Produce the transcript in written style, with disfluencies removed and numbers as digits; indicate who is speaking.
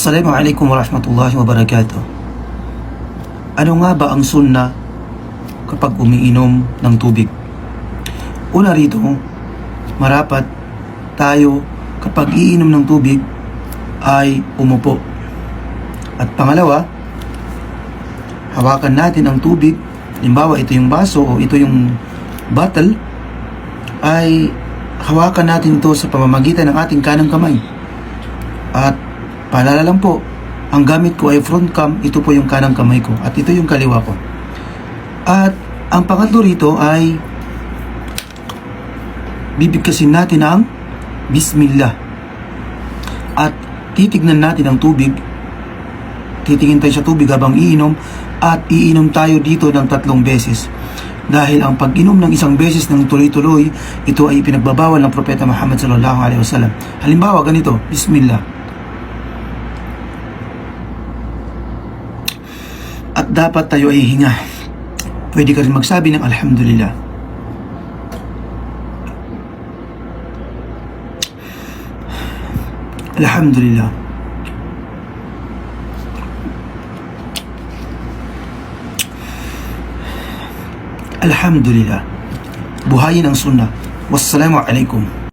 Speaker 1: Assalamualaikum warahmatullahi wabarakatuh. Ano nga ba ang sunnah kapag umiinom ng tubig? Una rito, marapat tayo kapag iinom ng tubig ay umupo. At pangalawa, hawakan natin ang tubig. Halimbawa, ito yung baso o ito yung bottle, ay hawakan natin ito sa pamamagitan ng ating kanang kamay. At paalala lang po, ang gamit ko ay front cam, ito po yung kanang kamay ko at ito yung kaliwa ko. At ang pangatlo rito ay bibigkasin natin ang Bismillah. At titignan natin ang tubig. Titingin tayo sa tubig habang iinom at iinom tayo dito ng 3 beses. Dahil ang pag-inom ng 1 beses ng tuloy-tuloy, ito ay pinagbabawal ng Propeta Muhammad sallallahu alaihi wasallam. Halimbawa, ganito, Bismillah. At dapat tayo ay hinga. Pwede ka rin magsabi ng Alhamdulillah. Alhamdulillah. Alhamdulillah. Buhayin ang sunnah. Wassalamu alaikum.